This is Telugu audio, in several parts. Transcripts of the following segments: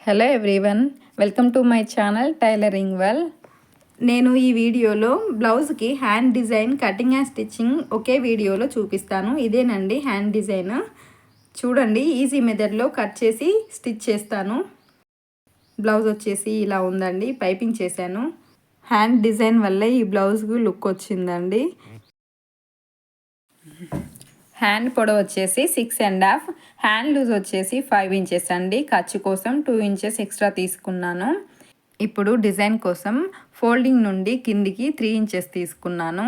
Hello everyone, welcome to my channel tailoring well. నేను ఈ వీడియోలో బ్లౌజ్కి hand design, cutting and stitching okay వీడియోలో చూపిస్తాను. ఇదేనండి హ్యాండ్ డిజైన్. చూడండి, ఈజీ మెథడ్లో కట్ చేసి స్టిచ్ చేస్తాను. బ్లౌజ్ వచ్చేసి ఇలా ఉందండి, పైపింగ్ చేశాను. హ్యాండ్ డిజైన్ వల్ల ఈ బ్లౌజ్కు లుక్ వచ్చిందండి. హ్యాండ్ పొడవు వచ్చేసి 6.5, హ్యాండ్ లూజ్ వచ్చేసి 5 ఇంచెస్ అండి. ఖర్చు కోసం 2 ఇంచెస్ ఎక్స్ట్రా తీసుకున్నాను. ఇప్పుడు డిజైన్ కోసం ఫోల్డింగ్ నుండి కిందికి 3 ఇంచెస్ తీసుకున్నాను.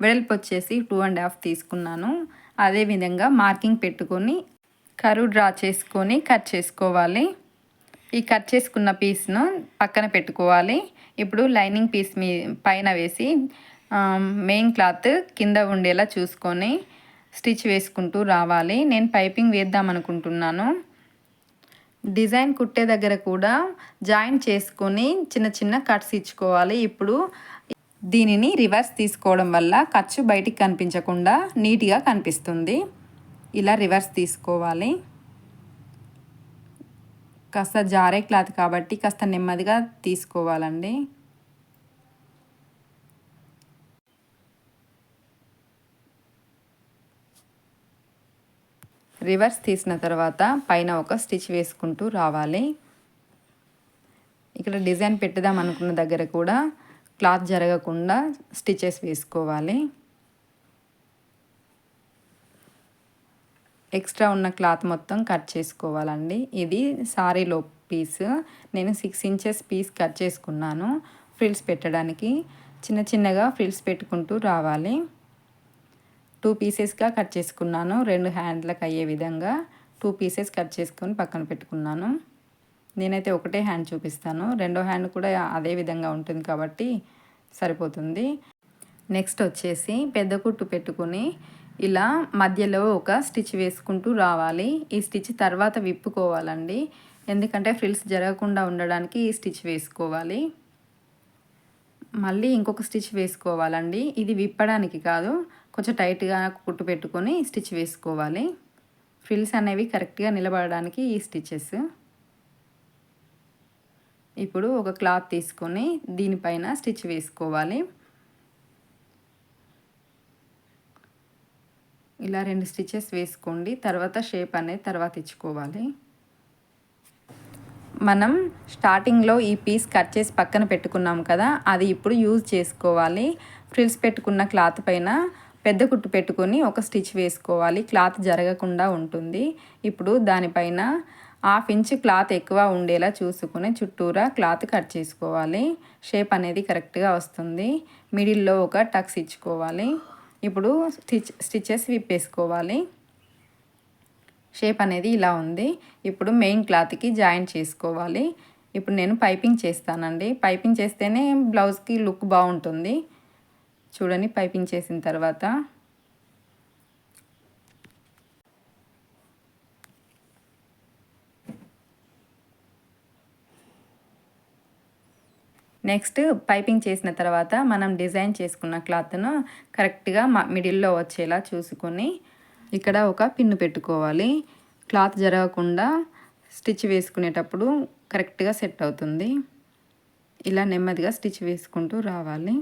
వెడల్పు వచ్చేసి 2.5 తీసుకున్నాను. అదేవిధంగా మార్కింగ్ పెట్టుకొని కర్వ్ డ్రా చేసుకొని కట్ చేసుకోవాలి. ఈ కట్ చేసుకున్న పీస్ను పక్కన పెట్టుకోవాలి. ఇప్పుడు లైనింగ్ పీస్ పైన వేసి మెయిన్ క్లాత్ కింద ఉండేలా చూసుకొని స్టిచ్ వేసుకుంటూ రావాలి. నేను పైపింగ్ వేద్దాం అనుకుంటున్నాను. డిజైన్ కుట్టే దగ్గర కూడా జాయింట్ చేసుకొని చిన్న చిన్న కట్స్ ఇచ్చుకోవాలి. ఇప్పుడు దీనిని రివర్స్ తీసుకోవడం వల్ల ఖర్చు బయటికి కనిపించకుండా నీట్గా కనిపిస్తుంది. ఇలా రివర్స్ తీసుకోవాలి. కాస్త జారే క్లాత్ కాబట్టి కాస్త నెమ్మదిగా తీసుకోవాలండి. రివర్స్ తీసిన తర్వాత పైన ఒక స్టిచ్ వేసుకుంటూ రావాలి. ఇక్కడ డిజైన్ పెట్టుదాం అనుకున్న దగ్గర కూడా క్లాత్ జరగకుండా స్టిచెస్ వేసుకోవాలి. ఎక్స్ట్రా ఉన్న క్లాత్ మొత్తం కట్ చేసుకోవాలండి. ఇది సారీలో పీస్. నేను 6 ఇంచెస్ పీస్ కట్ చేసుకున్నాను. ఫ్రిల్స్ పెట్టడానికి చిన్న చిన్నగా ఫ్రిల్స్ పెట్టుకుంటూ రావాలి. 2 పీసెస్గా కట్ చేసుకున్నాను. 2 హ్యాండ్లకు అయ్యే విధంగా 2 పీసెస్ కట్ చేసుకొని పక్కన పెట్టుకున్నాను. నేనైతే ఒకటే హ్యాండ్ చూపిస్తాను. రెండో హ్యాండ్ కూడా అదే విధంగా ఉంటుంది కాబట్టి సరిపోతుంది. నెక్స్ట్ వచ్చేసి పెద్ద కుట్టు పెట్టుకొని ఇలా మధ్యలో ఒక స్టిచ్ వేసుకుంటూ రావాలి. ఈ స్టిచ్ తర్వాత విప్పుకోవాలండి. ఎందుకంటే ఫ్రిల్స్ జరగకుండా ఉండడానికి ఈ స్టిచ్ వేసుకోవాలి. మళ్ళీ ఇంకొక స్టిచ్ వేసుకోవాలండి. ఇది విప్పడానికి కాదు, కొంచెం టైట్గా కుట్టు పెట్టుకొని స్టిచ్ వేసుకోవాలి. ఫ్రిల్స్ అనేవి కరెక్ట్గా నిలబడడానికి ఈ స్టిచెస్. ఇప్పుడు ఒక క్లాత్ తీసుకొని దీనిపైన స్టిచ్ వేసుకోవాలి. ఇలా 2 స్టిచెస్ వేసుకోండి. తర్వాత షేప్ అనేది తర్వాత ఇచ్చుకోవాలి. మనం స్టార్టింగ్లో ఈ పీస్ కట్ చేసి పక్కన పెట్టుకున్నాం కదా, అది ఇప్పుడు యూజ్ చేసుకోవాలి. ఫ్రిల్స్ పెట్టుకున్న క్లాత్ పైన పెద్ద కుట్టు పెట్టుకొని ఒక స్టిచ్ వేసుకోవాలి. క్లాత్ జరగకుండా ఉంటుంది. ఇప్పుడు దానిపైన 1/2 ఇంచ్ క్లాత్ ఎక్కువ ఉండేలా చూసుకుని చుట్టూరా క్లాత్ కట్ చేసుకోవాలి. షేప్ అనేది కరెక్ట్గా వస్తుంది. మిడిల్లో ఒక టక్స్ ఇచ్చుకోవాలి. ఇప్పుడు స్టిచెస్ విప్పేసుకోవాలి. షేప్ అనేది ఇలా ఉంది. ఇప్పుడు మెయిన్ క్లాత్కి జాయింట్ చేసుకోవాలి. ఇప్పుడు నేను పైపింగ్ చేస్తానండి. పైపింగ్ చేస్తేనే బ్లౌజ్కి లుక్ బాగుంటుంది. చూడండి, పైపింగ్ చేసిన తర్వాత నెక్స్ట్ పైపింగ్ చేసిన తర్వాత మనం డిజైన్ చేసుకున్న క్లాత్ను కరెక్ట్గా మిడిల్లో వచ్చేలా చూసుకొని ఇక్కడ ఒక పిన్ను పెట్టుకోవాలి. క్లాత్ జరగకుండా స్టిచ్ వేసుకునేటప్పుడు కరెక్ట్గా సెట్ అవుతుంది. ఇలా నెమ్మదిగా స్టిచ్ వేసుకుంటూ రావాలి.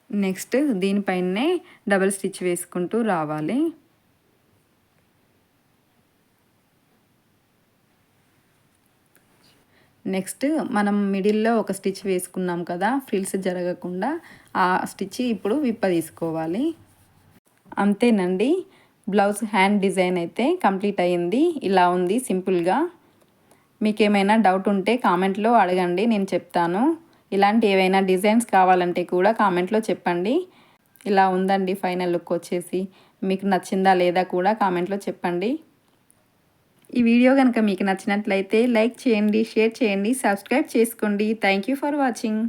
నెక్స్ట్ దీనిపైనే డబుల్ స్టిచ్ వేసుకుంటూ రావాలి. నెక్స్ట్ మనం మిడిల్లో ఒక స్టిచ్ వేసుకున్నాం కదా, ఫ్రిల్స్ జరగకుండా, ఆ స్టిచ్ ఇప్పుడు తీసుకోవాలి. అంతేనండి, బ్లౌజ్ హ్యాండ్ డిజైన్ అయితే కంప్లీట్ అయ్యింది. ఇలా ఉంది సింపుల్గా. మీకు ఏమైనా డౌట్ ఉంటే కామెంట్లో అడగండి, నేను చెప్తాను. ఇలాంటి ఏవైనా డిజైన్స్ కావాలంటే కూడా కామెంట్లో చెప్పండి. ఇలా ఉందండి ఫైనల్ లుక్ వచ్చేసి. మీకు నచ్చిందా లేదా కూడా కామెంట్లో చెప్పండి. ఈ వీడియో కనుక మీకు నచ్చినట్లయితే లైక్ చేయండి, షేర్ చేయండి, సబ్స్క్రైబ్ చేసుకోండి. Thank you for watching.